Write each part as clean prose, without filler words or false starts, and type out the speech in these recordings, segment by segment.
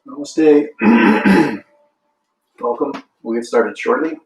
Namaste. Welcome. We'll get started shortly.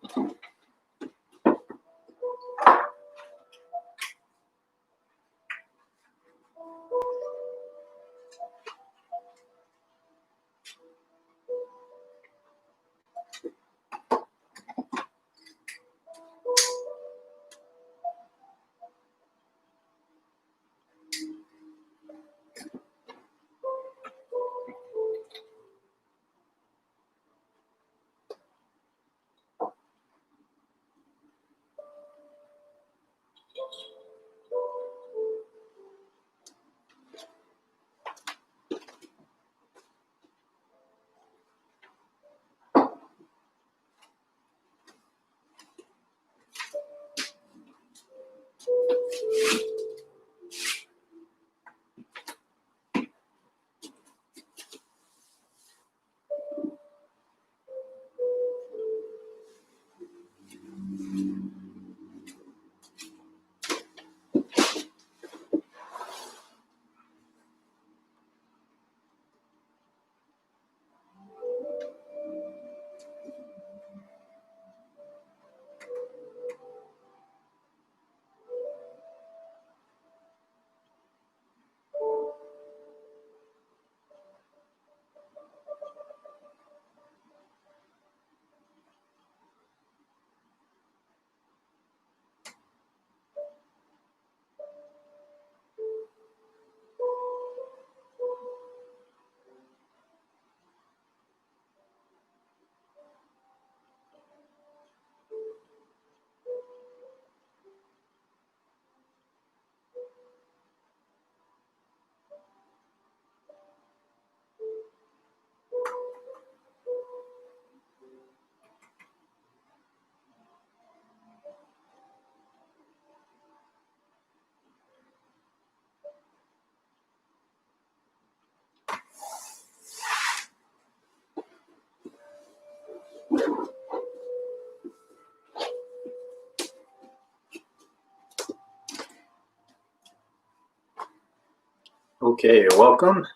Okay, welcome.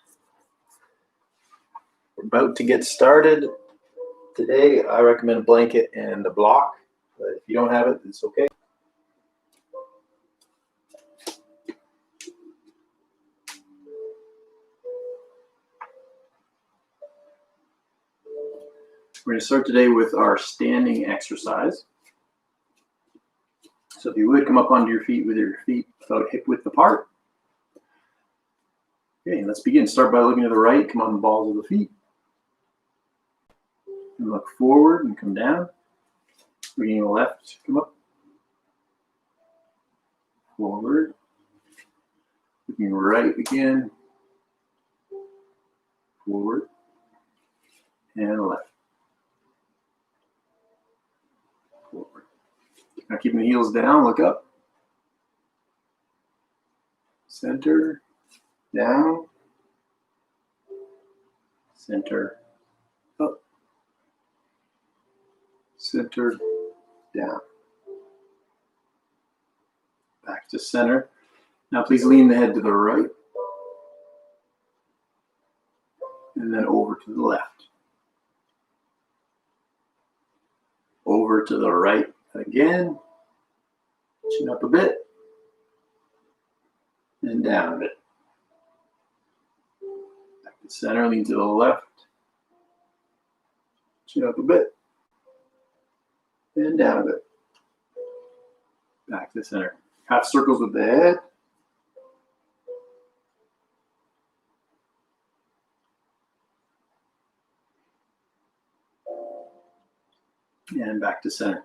We're about to get started. Today, I recommend a blanket and a block, but if you don't have it, it's okay. We're going to start today with our standing exercise. So if you would, come up onto your feet with your feet about hip width apart. Okay, let's begin. Start by looking to the right, come on the balls of the feet. And look forward and come down. Looking to the left, come up. Forward. Looking right again. Forward. And left. Forward. Now keeping the heels down, look up. Center. Down. Center. Up. Center. Down. Back to center. Now please lean the head to the right. And then over to the left. Over to the right again. Chin up a bit. And down a bit. Back to center, lean to the left. Chin up a bit. And down a bit. Back to center. Half circles with the head. And back to center.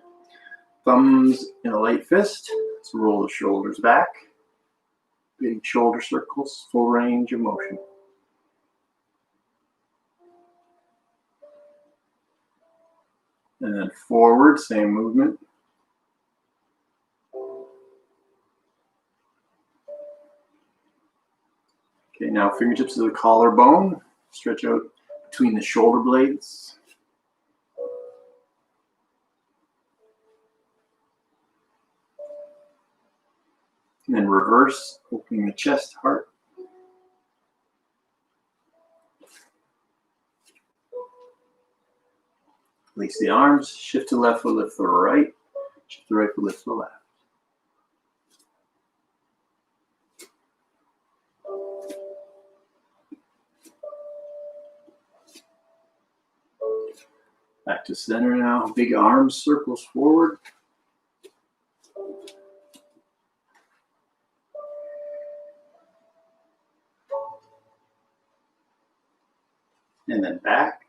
Thumbs in a light fist. Let's roll the shoulders back. Big shoulder circles, full range of motion. And then forward, same movement. Okay, now fingertips to the collarbone. Stretch out between the shoulder blades. And then reverse, opening the chest, heart. Release the arms, shift to the left foot, lift to the right. Shift the right foot, lift to the left. Back to center now. Big arms, circles forward. And then back.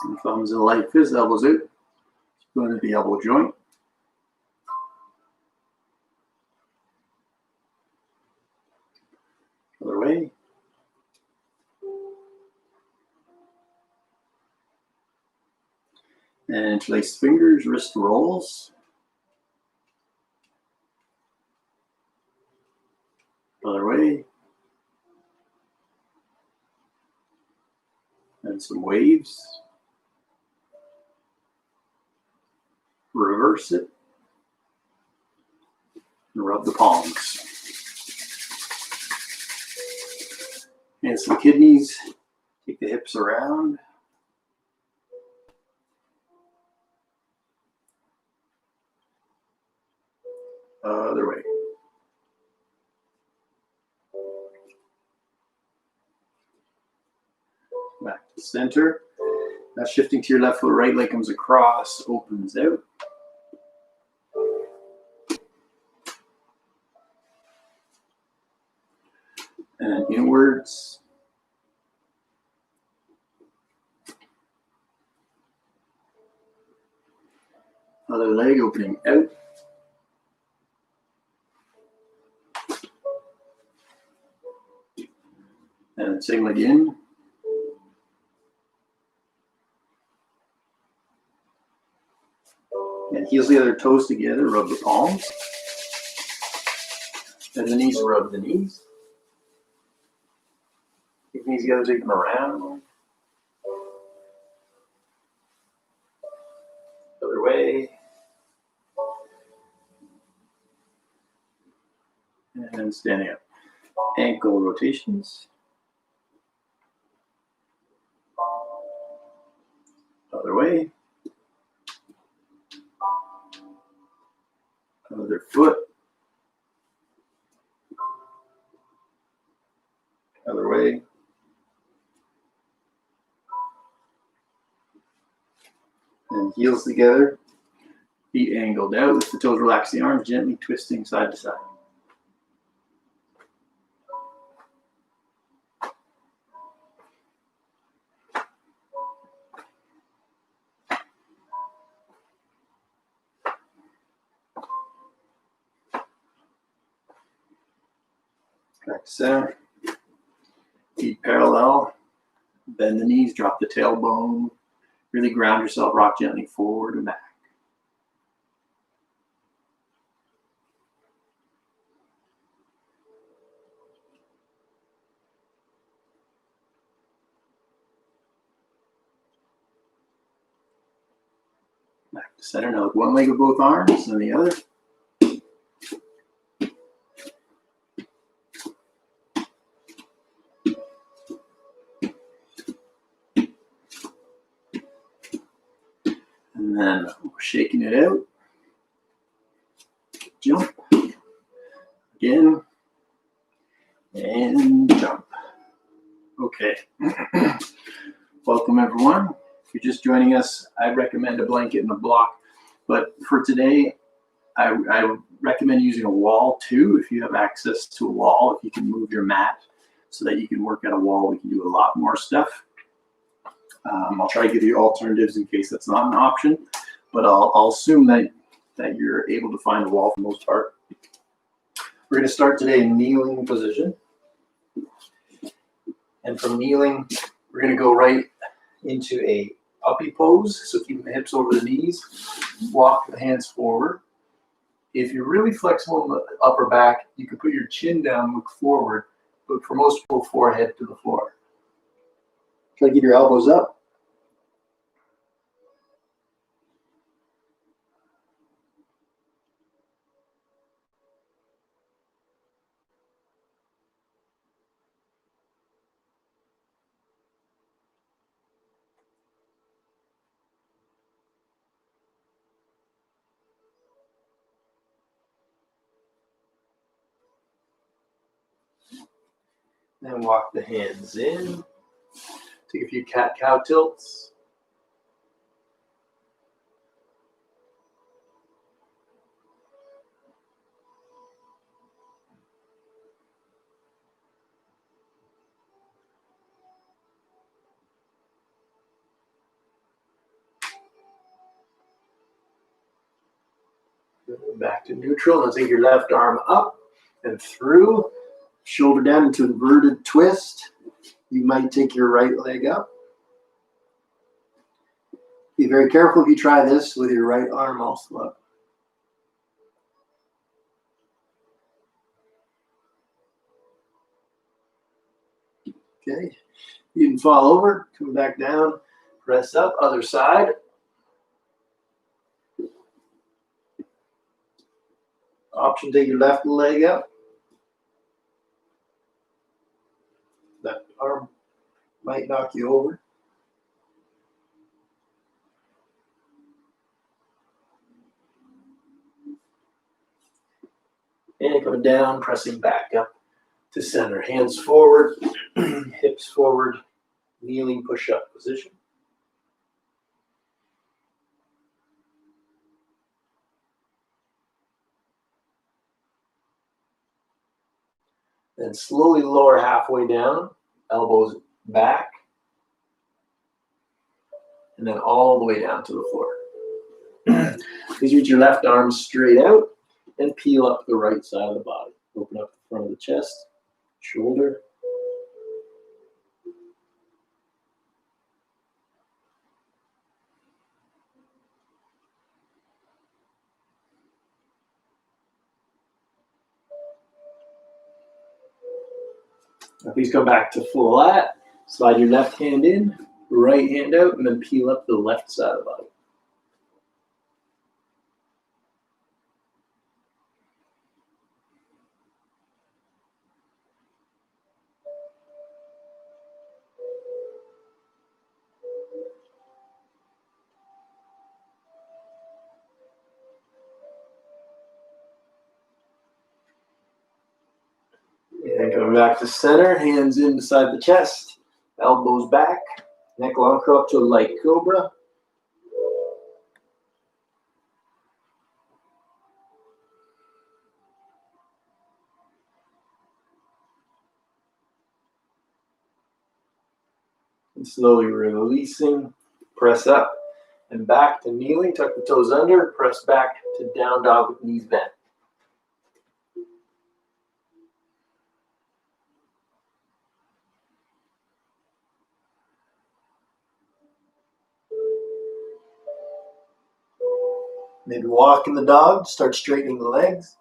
And thumbs in the light fist, elbows out. Go into the elbow joint. Other way. And interlace fingers, wrist rolls. Other way. And some waves. Reverse it. And rub the palms. And some kidneys. Take the hips around. Other way. Back to center. Now shifting to your left foot, right leg comes across, opens out. And then inwards. Other leg opening out. And same leg in. And heels the other toes together, rub the palms. And the knees, rub the knees. Take the knees together, take them around. Other way. And standing up. Ankle rotations. Other way. Other foot. Other way. And heels together. Feet angled out. Lift the toes, relax the arms, gently twisting side to side. Back to center. Feet parallel. Bend the knees, drop the tailbone. Really ground yourself, rock gently forward and back. Back to center. Now with one leg of both arms and the other. And then shaking it out. Jump. Again. And jump. Okay. Welcome everyone. If you're just joining us, I recommend a blanket and a block. But for today, I recommend using a wall too. If you have access to a wall, if you can move your mat so that you can work at a wall, we can do a lot more stuff. I'll try to give you alternatives in case that's not an option, but I'll assume that you're able to find a wall for the most part. We're going to start today in kneeling position. And from kneeling, we're going to go right into a puppy pose. So keeping the hips over the knees, walk the hands forward. If you're really flexible in the upper back, you can put your chin down, look forward, but for most people, forehead to the floor. Try to get your elbows up. Then walk the hands in. Take a few cat-cow tilts. Back to neutral. Now take your left arm up and through. Shoulder down into inverted twist. You might take your right leg up. Be very careful if you try this with your right arm also up. Okay, you can fall over, come back down, press up, other side. Option, take your left leg up. Left arm might knock you over. And coming down, pressing back up to center. Hands forward, hips forward, kneeling push-up position. Then slowly lower halfway down, elbows back, and then all the way down to the floor. Please reach your left arm straight out and peel up the right side of the body. Open up the front of the chest, shoulder. Now please come back to flat. Slide your left hand in, right hand out, and then peel up the left side of the body. And coming back to center, hands in beside the chest, elbows back, neck long curl up to a light cobra. And slowly releasing, press up and back to kneeling, tuck the toes under, press back to down dog with knees bent. Maybe walk in the dog, start straightening the legs.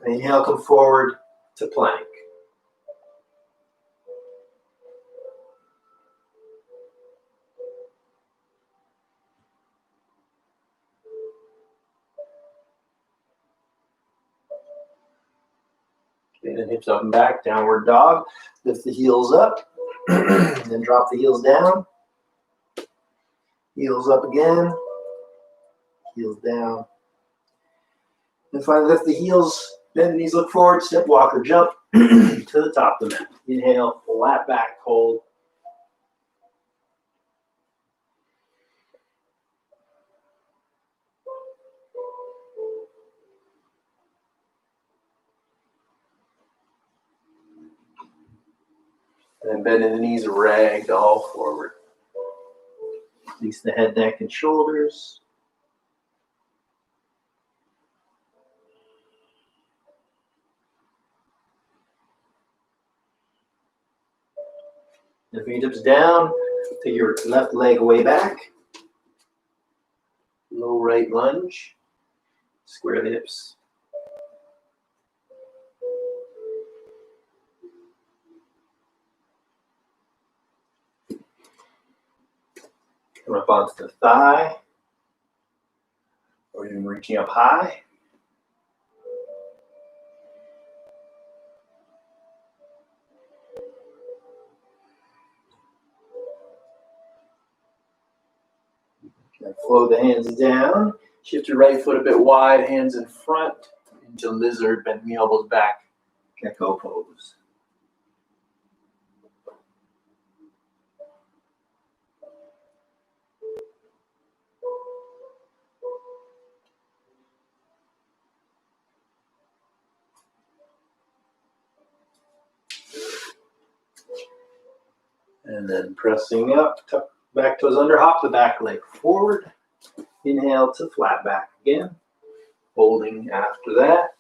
Inhale, come forward to plank. Okay, then hips up and back, downward dog. Lift the heels up, then drop the heels down. Heels up again, heels down. And finally lift the heels, bend the knees, look forward, step, walk, or jump to the top of the mat. Inhale, flat back, hold. And then bending the knees, ragdoll forward. Release the head, neck, and shoulders. The fingertips down, take your left leg way back. Low right light lunge. Square the hips. Come up onto the thigh, or even reaching up high. And flow the hands down. Shift your right foot a bit wide, hands in front, into lizard, bend the elbows back, gecko pose. And then pressing up, tuck back toes under, hop the back leg forward. Inhale to flat back again. Holding after that.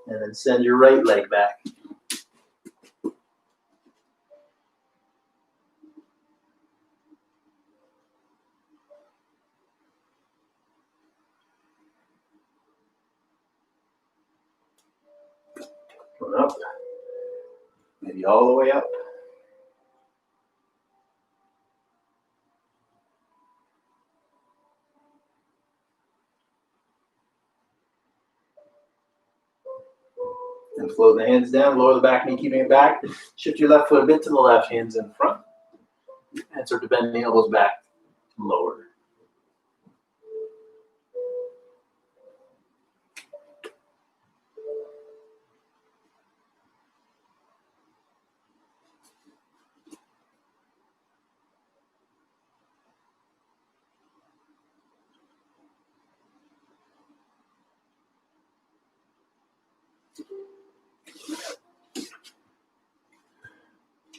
And then send your right leg back. Going up. Maybe all the way up. And float the hands down, lower the back knee, keeping it back. Shift your left foot a bit to the left, hands in front. And start to bend the elbows back, lower.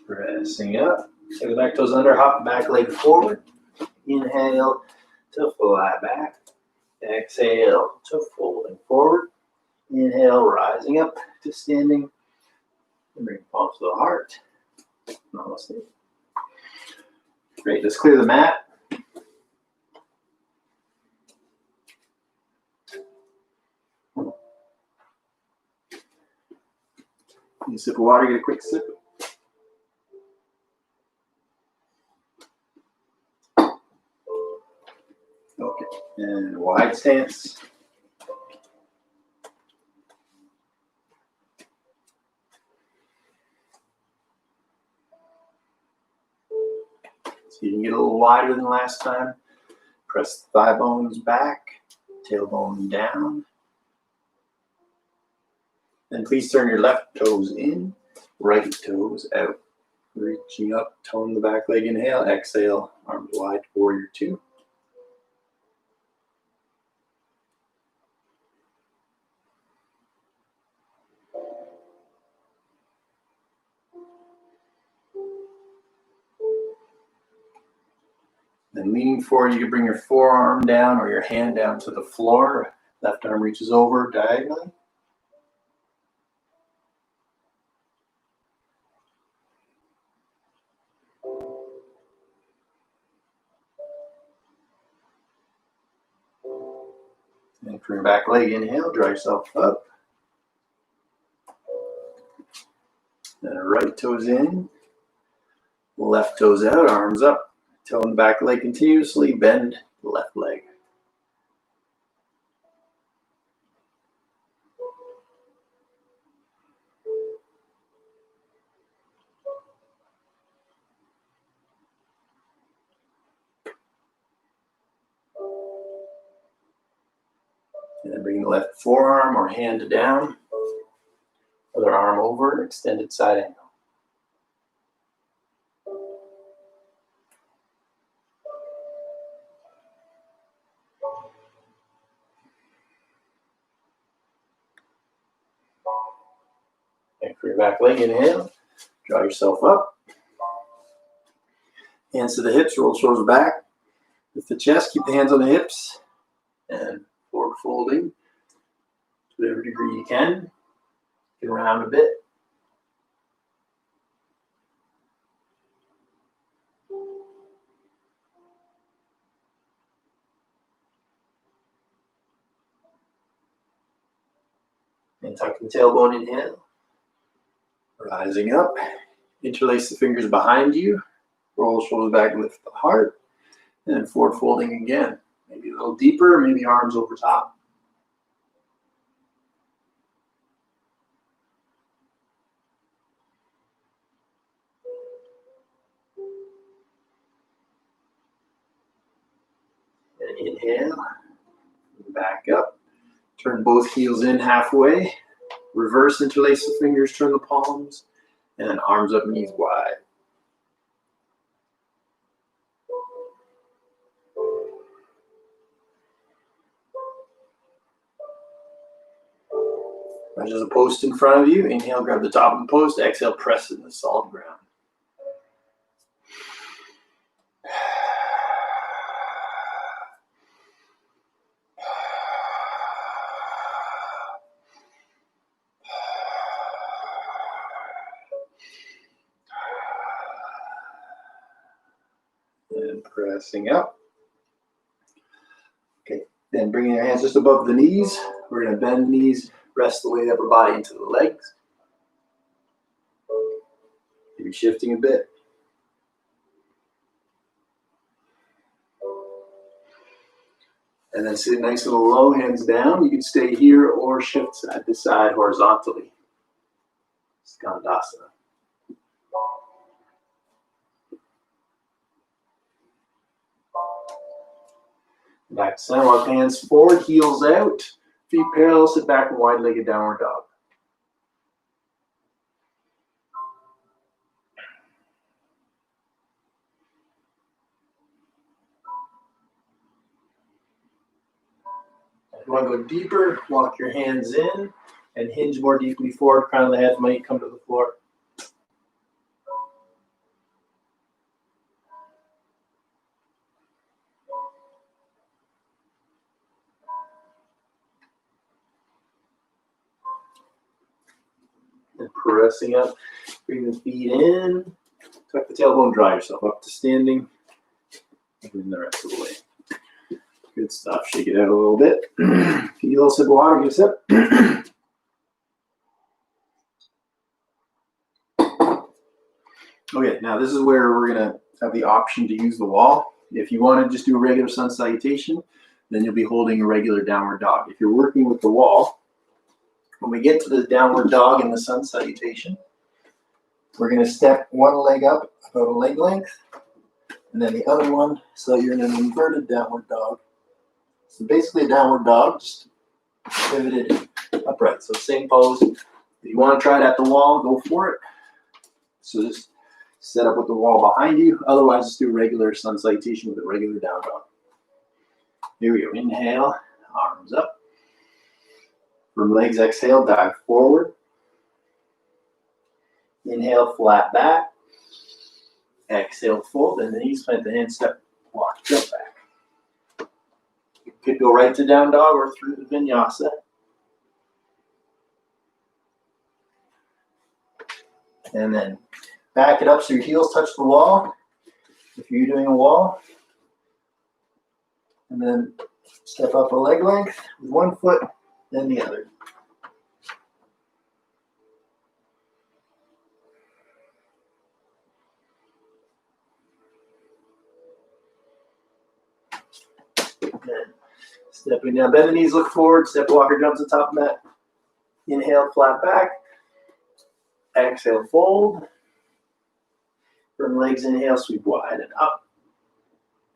Pressing up. Take the back toes under, hop the back leg forward. Inhale to flat back. Exhale to folding forward. Inhale, rising up to standing. And bring palms to the heart. Namaste. Great, let's clear the mat. You sip of water, get a quick sip. Okay, and wide stance. So you can get a little wider than last time. Press the thigh bones back, tailbone down. Then please turn your left toes in, right toes out. Reaching up, tone the back leg, inhale, exhale, arms wide, warrior two. Then leaning forward, you can bring your forearm down or your hand down to the floor. Left arm reaches over diagonally. And for your back leg, inhale, draw yourself up. Then right toes in, left toes out, arms up. Tone the back leg continuously, bend the left leg. And then bring the left forearm or hand down. Other arm over, extended side angle. And for your back leg, inhale, draw yourself up. Hands to the hips, roll shoulders back. Lift the chest, keep the hands on the hips. And forward folding to whatever degree you can. Get around a bit. And tuck the tailbone, inhale. Rising up, interlace the fingers behind you, roll the shoulders back, lift the heart, and then forward folding again. Maybe a little deeper, maybe arms over top. And inhale, back up, turn both heels in halfway, reverse interlace the fingers, turn the palms, and then arms up, knees wide. There's a post in front of you. Inhale, grab the top of the post. Exhale, press it in the solid ground. And pressing up. Okay, then bringing your hands just above the knees. We're going to bend the knees, rest the weight of the upper body into the legs. Maybe shifting a bit. And then sitting nice and low, hands down. You can stay here or shift side to side horizontally. Skandasana. Back to center, walk hands forward, heels out, feet parallel, sit back in wide-legged downward dog. If you want to go deeper, walk your hands in and hinge more deeply forward. Crown of the head might come to the floor. And pressing up, bring the feet in, tuck the tailbone, draw yourself up to standing, and then the rest of the way. Good stuff. Shake it out a little bit. If you need a little sip of water, get a sip. Okay, now this is where we're going to have the option to use the wall. If you want to just do a regular sun salutation, then you'll be holding a regular downward dog. If you're working with the wall, when we get to the downward dog in the sun salutation, we're going to step one leg up about a leg length, and then the other one, so you're in an inverted downward dog. So basically a downward dog, just pivoted upright. So same pose. If you want to try it at the wall, go for it. So just set up with the wall behind you. Otherwise, just do a regular sun salutation with a regular down dog. Here we go. Inhale, arms up. From legs, exhale, dive forward. Inhale, flat back. Exhale, fold, and the knees, plant the hands, step, walk, jump back. You could go right to down dog or through the vinyasa. And then back it up so your heels touch the wall. If you're doing a wall. And then step up a leg length with one foot, then the other. Then stepping down, bend the knees, look forward, step walker jumps on top of mat. Inhale, flat back. Exhale, fold. From legs, inhale, sweep wide and up.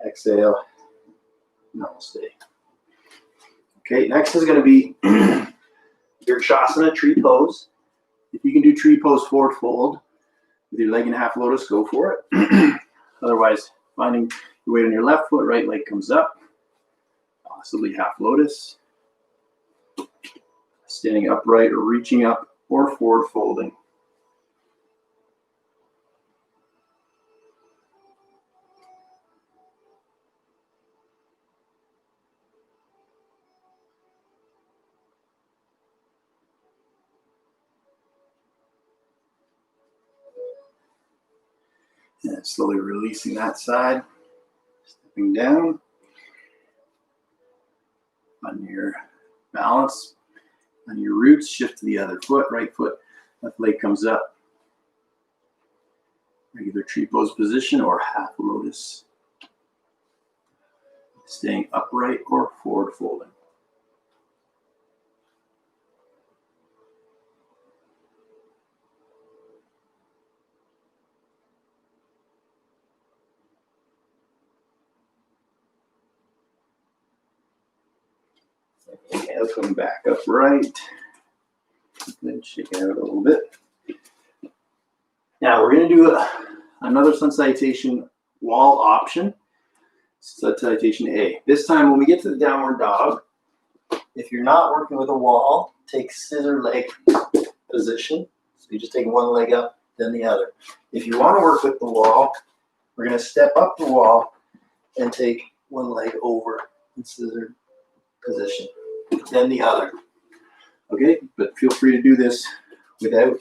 Exhale, namaste. Okay, next is going to be Dirkshasana, tree pose. If you can do tree pose forward fold with your leg in half lotus, go for it. Otherwise, finding your weight on your left foot, right leg comes up. Possibly half lotus. Standing upright or reaching up or forward folding. And slowly releasing that side, stepping down on your balance. On your roots, shift to the other foot, right foot, left leg comes up. Regular tree pose position or half lotus. Staying upright or forward folding. Inhale, come back upright. Then shake it out a little bit. Now we're going to do another sun salutation wall option. Sun salutation A. This time when we get to the downward dog, if you're not working with a wall, take scissor leg position. So you just take one leg up, then the other. If you want to work with the wall, we're going to step up the wall and take one leg over in scissor position, then the other. Okay, but feel free to do this without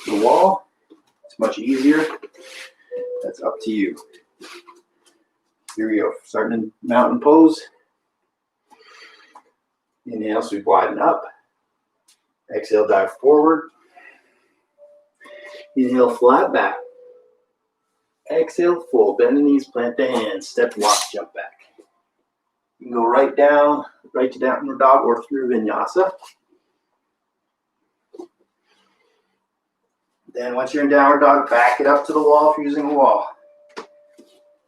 the wall. It's much easier. That's up to you. Here we go. Starting in mountain pose. Inhale, sweep widen up. Exhale, dive forward. Inhale, flat back. Exhale, fold. Bend the knees, plant the hands. Step, walk, jump back. You can go right down, right to downward dog or through vinyasa. Then once you're in downward dog, back it up to the wall if you're using a wall.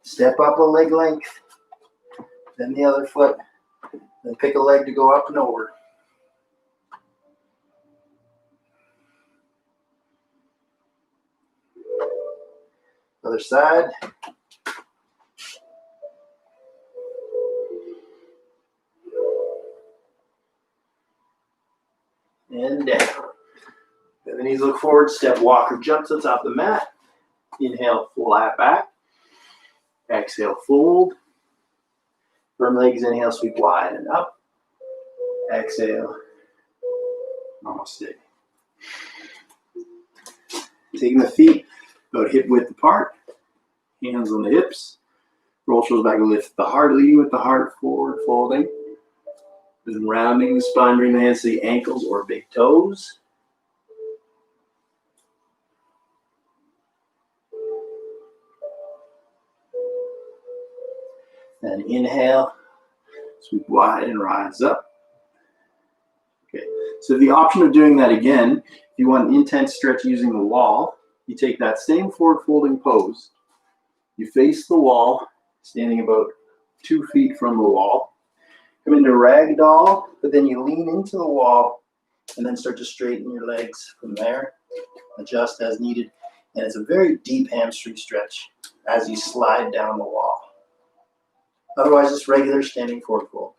Step up a leg length, then the other foot, then pick a leg to go up and over. Other side. And down. Then the knees look forward, step, walk, or jump to the top of the mat. Inhale, flat back. Exhale, fold. Firm legs, inhale, sweep wide and up. Exhale, namaste. Taking the feet about hip width apart. Hands on the hips. Roll shoulders back, lift the heart, leading with the heart, forward folding. Then rounding the spine, bring the hands to the ankles or big toes. Then inhale, sweep wide and rise up. Okay, so the option of doing that again, if you want an intense stretch using the wall, you take that same forward folding pose, you face the wall, standing about 2 feet from the wall, come into ragdoll, but then you lean into the wall and then start to straighten your legs from there, adjust as needed, and it's a very deep hamstring stretch as you slide down the wall. Otherwise, just regular standing forward fold.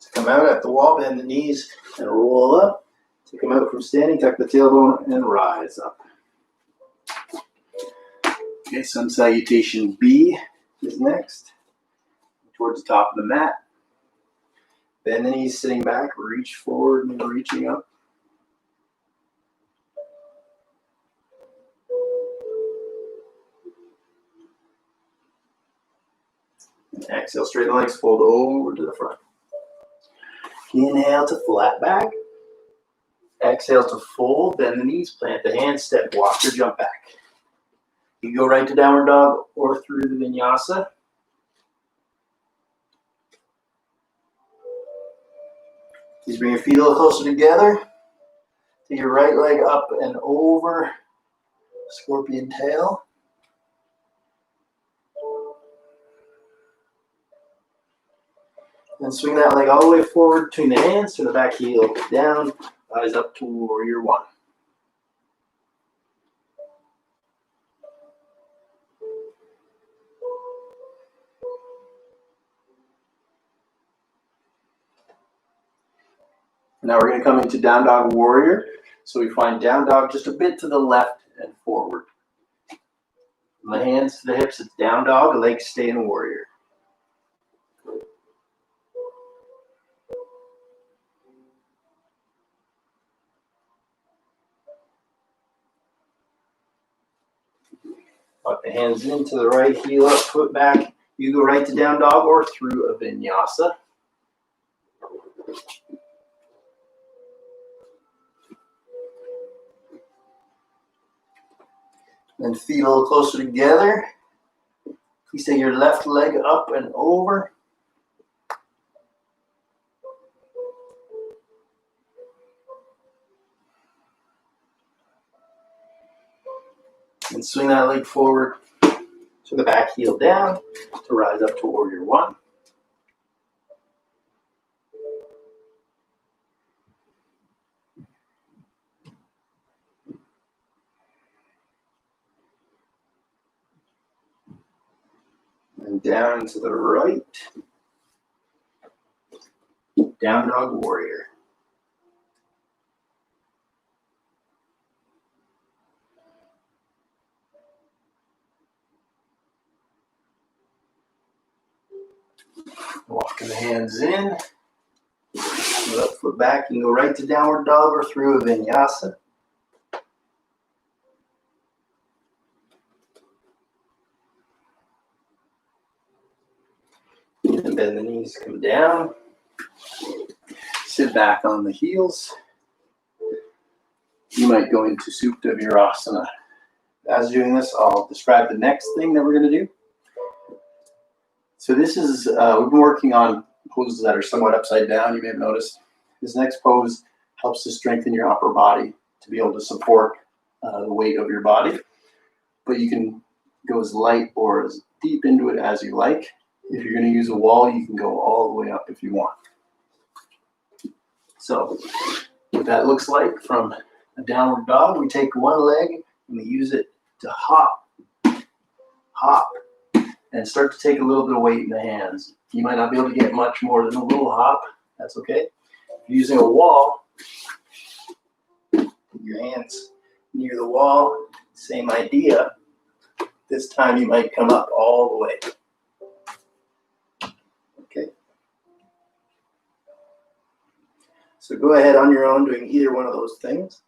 To come out at the wall, bend the knees and roll up. To come out from standing, tuck the tailbone and rise up. Okay, sun salutation B is next. Towards the top of the mat. Bend the knees, sitting back, reach forward and reaching up. And exhale, straighten the legs, fold over to the front. Inhale to flat back. Exhale to fold, bend the knees, plant the hands, step, walk, or jump back. You can go right to downward dog or through the vinyasa. Please bring your feet a little closer together. Take your right leg up and over, scorpion tail. And swing that leg all the way forward between the hands to the back heel, down, eyes up to warrior one. Now we're going to come into down dog warrior. So we find down dog just a bit to the left and forward. From the hands to the hips, it's down dog, the legs stay in warrior. the hands into the right, heel up, foot back. You go right to down dog or through a vinyasa. Then feet a little closer together. Please take your left leg up and over. And swing that leg forward to the back heel down to rise up to warrior one. And down to the right. Down dog warrior. Walking the hands in. Left foot back. You can go right to downward dog or through a vinyasa. And bend the knees, come down. Sit back on the heels. You might go into Supta Virasana. As doing this, I'll describe the next thing that we're going to do. So this is, we've been working on poses that are somewhat upside down, you may have noticed. This next pose helps to strengthen your upper body to be able to support the weight of your body. But you can go as light or as deep into it as you like. If you're going to use a wall, you can go all the way up if you want. So what that looks like from a downward dog, we take one leg and we use it to hop, and start to take a little bit of weight in the hands. You might not be able to get much more than a little hop. That's okay. If you're using a wall, put your hands near the wall. Same idea. This time you might come up all the way. Okay. So go ahead on your own doing either one of those things.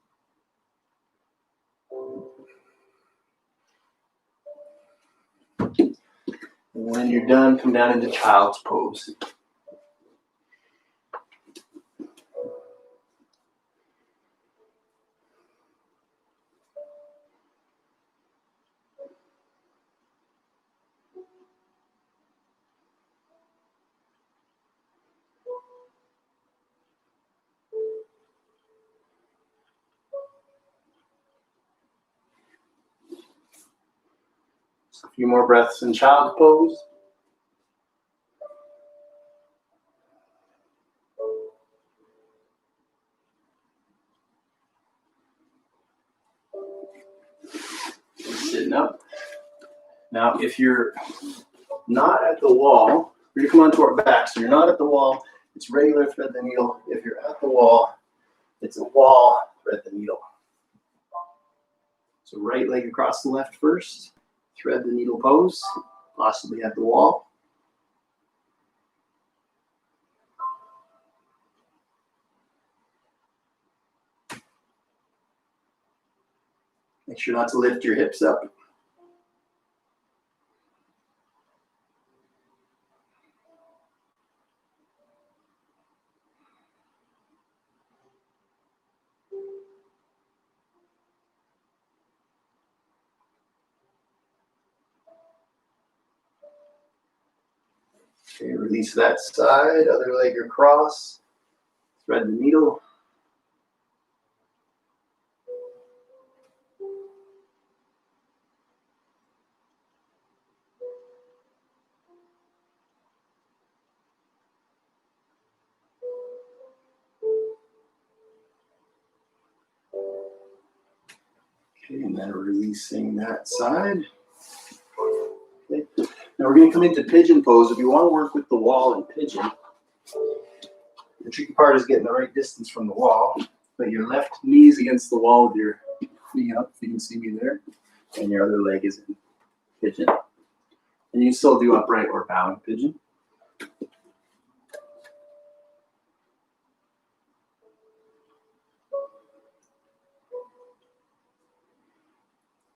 And when you're done, come down into child's pose. A few more breaths in child's pose. Sitting up. Now, if you're not at the wall, we're going to come onto our back. So you're not at the wall, it's regular thread the needle. If you're at the wall, it's a wall, thread the needle. So right leg across the left first, thread the needle pose, possibly at the wall. Make sure not to lift your hips up. Okay, release that side, other leg across, thread the needle. Okay, and then releasing that side. Okay. Now we're going to come into pigeon pose. If you want to work with the wall in pigeon, the tricky part is getting the right distance from the wall. But your left knee is against the wall with your knee up, if you can see me there, and your other leg is in pigeon. And you can still do upright or bowing pigeon.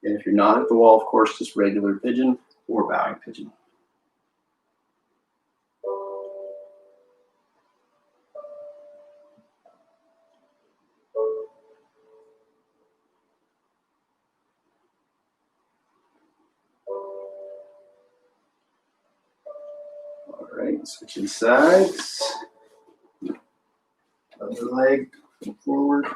And if you're not at the wall, of course, just regular pigeon or bowing pigeon. All right, switching sides. Other leg forward.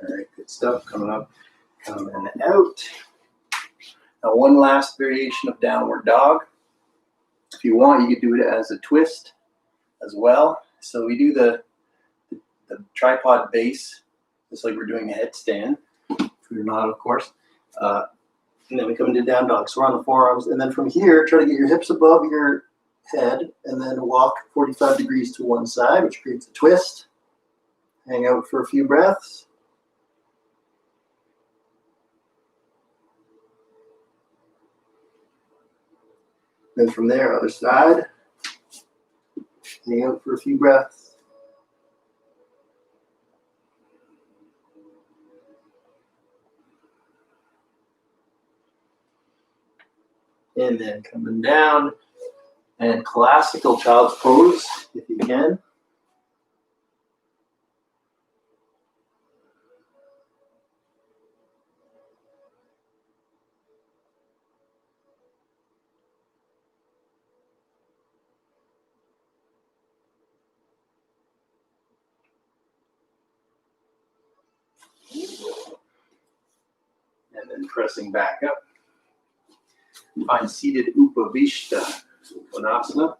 All right, good stuff. Coming up, coming out. Now, one last variation of downward dog. If you want, you could do it as a twist as well. So we do the tripod base, just like we're doing a headstand. If you're not, of course. And then we come into down dog. So we're on the forearms. And then from here, try to get your hips above your head and then walk 45 degrees to one side, which creates a twist. Hang out for a few breaths. Then from there, other side. Hang out for a few breaths. And then coming down and classical child's pose, if you can. And then pressing back up. Find seated Upavishta Uttanasana.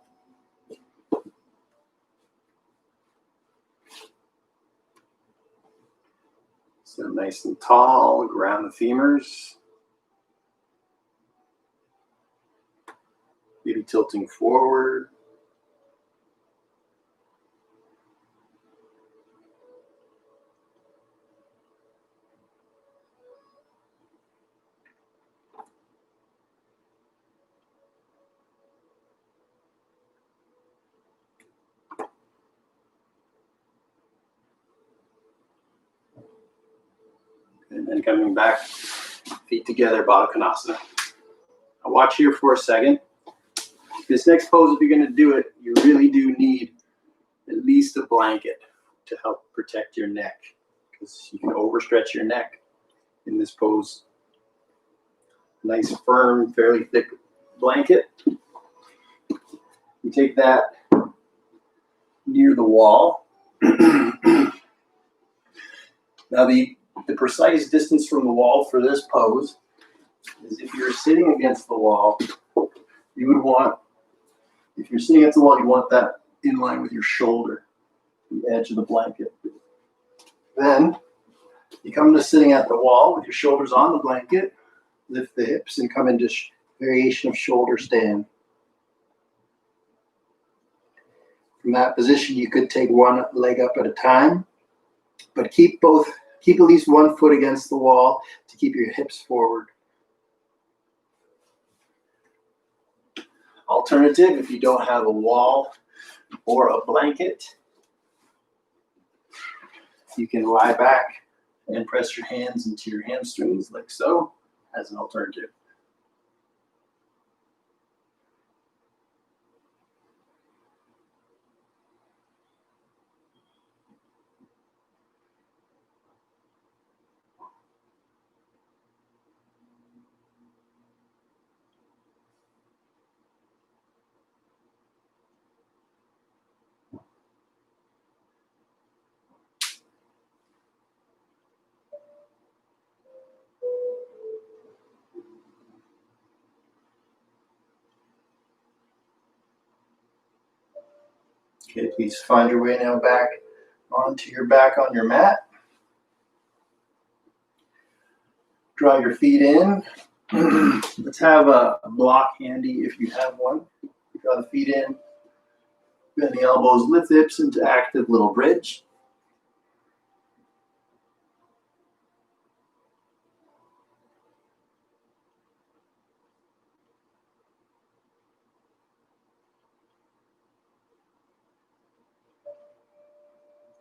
So nice and tall, ground the femurs. Maybe tilting forward. And then coming back, feet together, Baddha Konasana. Now watch here for a second. This next pose, if you're going to do it, you really do need at least a blanket to help protect your neck, because you can overstretch your neck in this pose. Nice, firm, fairly thick blanket. You take that near the wall. Now the precise distance from the wall for this pose is, if you're sitting against the wall, you would want, if you're sitting against the wall, you want that in line with your shoulder, the edge of the blanket. Then you come to sitting at the wall with your shoulders on the blanket, lift the hips and come into variation of shoulder stand. From that position, you could take one leg up at a time, but keep at least one foot against the wall to keep your hips forward. Alternative, if you don't have a wall or a blanket, you can lie back and press your hands into your hamstrings like so, as an alternative. Okay, please find your way now back onto your back on your mat. Draw your feet in. Let's have a block handy if you have one. Draw the feet in. Bend the elbows, lift the hips into active little bridge.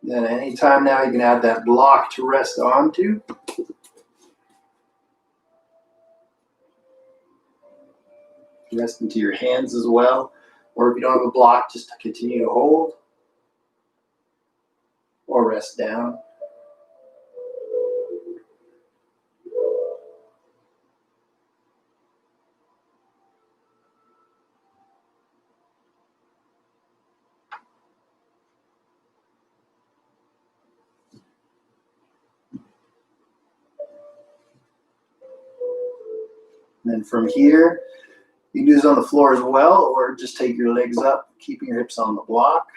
Then anytime now you can add that block to rest onto. Rest into your hands as well. Or if you don't have a block, just continue to hold. Or rest down. And then from here, you can do this on the floor as well, or just take your legs up, keeping your hips on the block.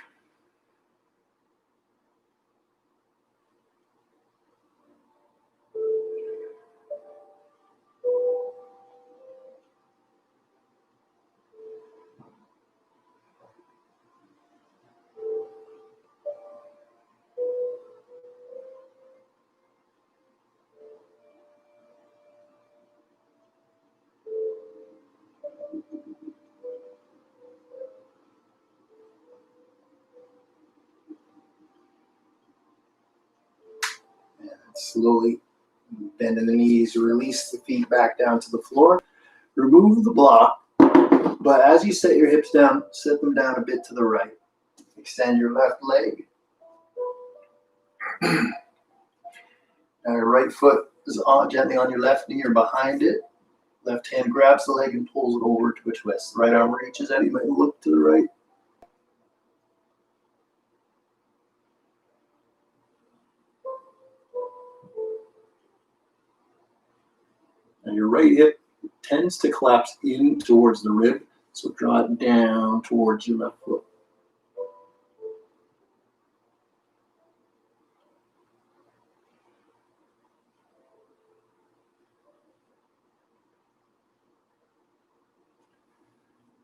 Slowly bend in the knees, release the feet back down to the floor. Remove the block, but as you set your hips down, set them down a bit to the right. Extend your left leg. Now your right foot is gently on your left knee or behind it. Left hand grabs the leg and pulls it over to a twist. Right arm reaches out, you might look to the right. And your right hip tends to collapse in towards the rib, so draw it down towards your left foot.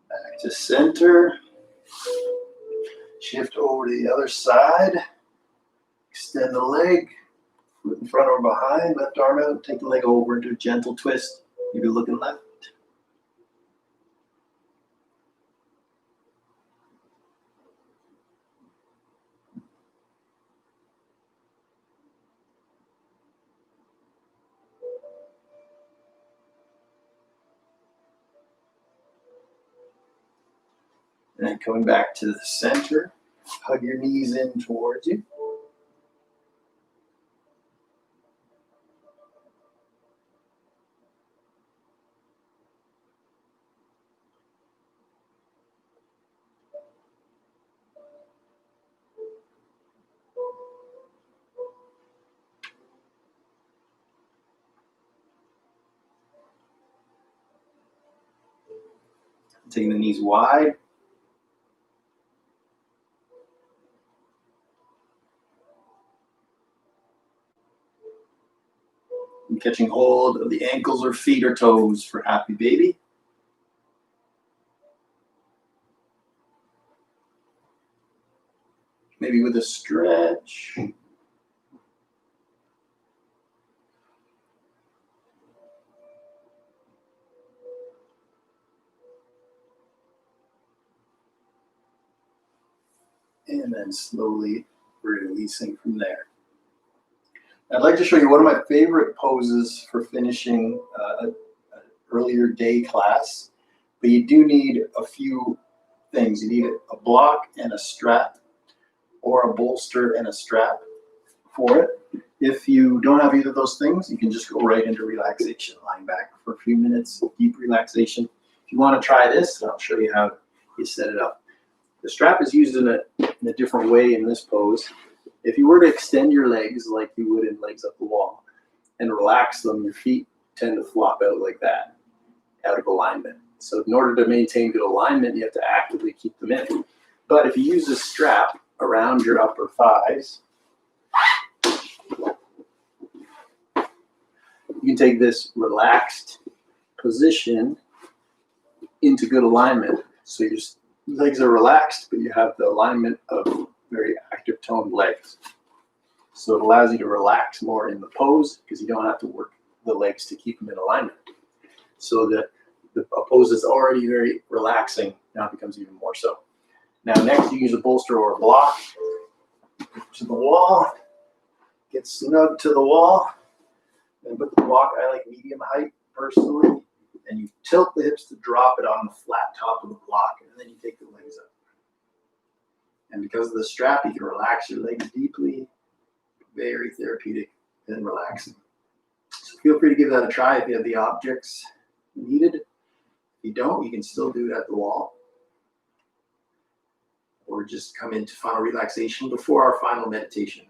Back to center. Shift over to the other side. Extend the leg. Foot in front or behind. Left arm out. Take the leg over into a gentle twist. Maybe looking left. And then coming back to the center. Hug your knees in towards you. Taking the knees wide. And catching hold of the ankles or feet or toes for happy baby. Maybe with a stretch. And then slowly releasing from there. I'd like to show you one of my favorite poses for finishing an earlier day class, but you do need a few things. You need a block and a strap, or a bolster and a strap for it. If you don't have either of those things, you can just go right into relaxation, lying back for a few minutes, deep relaxation. If you want to try this, I'll show you how you set it up. The strap is used in a different way in this pose. If you were to extend your legs like you would in legs up the wall and relax them, your feet tend to flop out like that, out of alignment. So in order to maintain good alignment, you have to actively keep them in. But if you use a strap around your upper thighs, You can take this relaxed position into good alignment. So your legs are relaxed, but you have the alignment of very active toned legs. So it allows you to relax more in the pose because you don't have to work the legs to keep them in alignment. So that a pose that's already very relaxing now becomes even more so. Now next you use a bolster or a block to the wall. Get snug to the wall. And put the block, I like medium height personally. And you tilt the hips to drop it on the flat top of the block, and then you take the legs up. And because of the strap, you can relax your legs deeply. Very therapeutic and relaxing. So feel free to give that a try if you have the objects needed. If you don't, you can still do it at the wall. Or just come into final relaxation before our final meditation.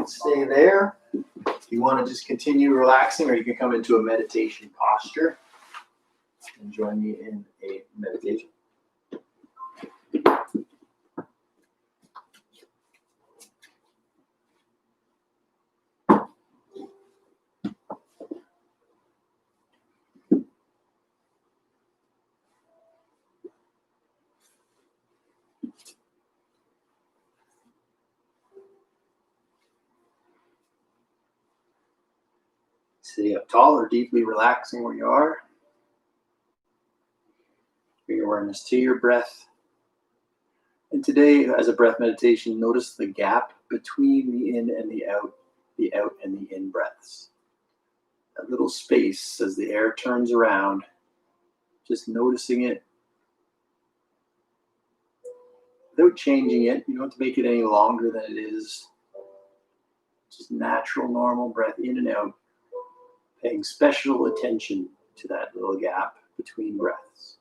Stay there. If you want to just continue relaxing, or you can come into a meditation posture and join me in a meditation. Sitting up tall or deeply relaxing where you are. Bring your awareness to your breath. And today, as a breath meditation, notice the gap between the in and the out and the in breaths. That little space as the air turns around, just noticing it without changing it. You don't have to make it any longer than it is. Just natural, normal breath in and out. Paying special attention to that little gap between breaths.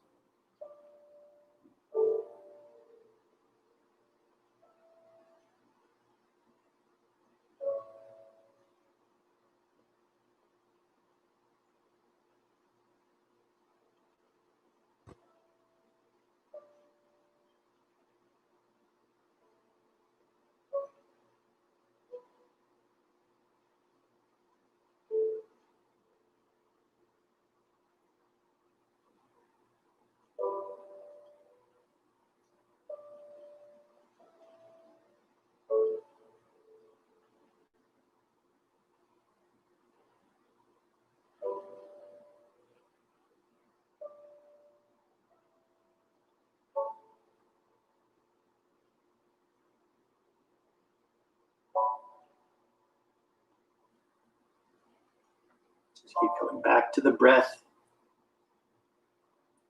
Just keep coming back to the breath.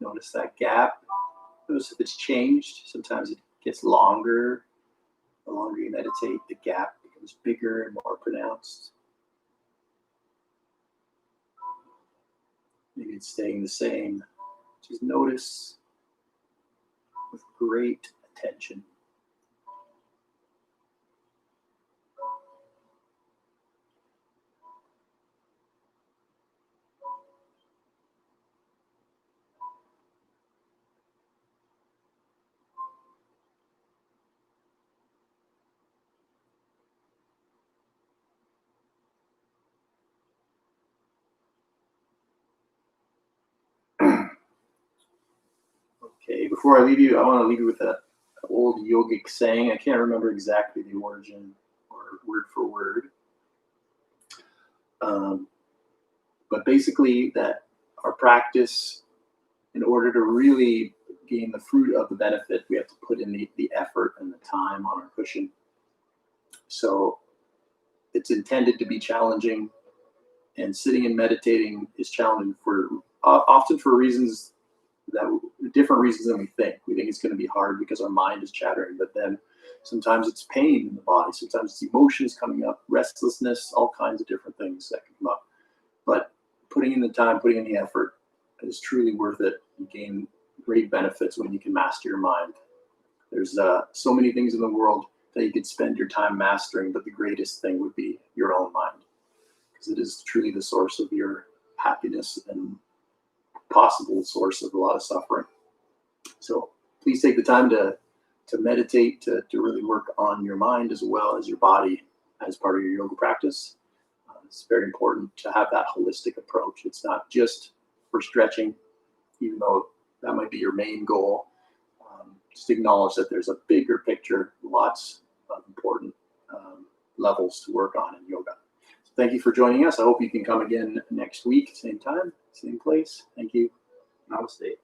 Notice that gap. Notice if it's changed. Sometimes it gets longer. The longer you meditate, the gap becomes bigger and more pronounced. Maybe it's staying the same. Just notice with great attention. before I leave you, I want to leave you with an old yogic saying. I can't remember exactly the origin or word for word. But basically that our practice, in order to really gain the fruit of the benefit, we have to put in the effort and the time on our cushion. So it's intended to be challenging, and sitting and meditating is challenging for often for reasons different reasons than we think. We think it's going to be hard because our mind is chattering, but then sometimes it's pain in the body, sometimes it's emotions coming up, restlessness, all kinds of different things that can come up. But putting in the time, putting in the effort is truly worth it. You gain great benefits when you can master your mind. There's so many things in the world that you could spend your time mastering, but the greatest thing would be your own mind, because it is truly the source of your happiness and possible source of a lot of suffering. So please take the time to meditate, to really work on your mind as well as your body as part of your yoga practice. It's very important to have that holistic approach. It's not just for stretching, even though that might be your main goal. Just acknowledge that there's a bigger picture, lots of important levels to work on in yoga. So thank you for joining us. I hope you can come again next week, same time, same place. Thank you. Namaste.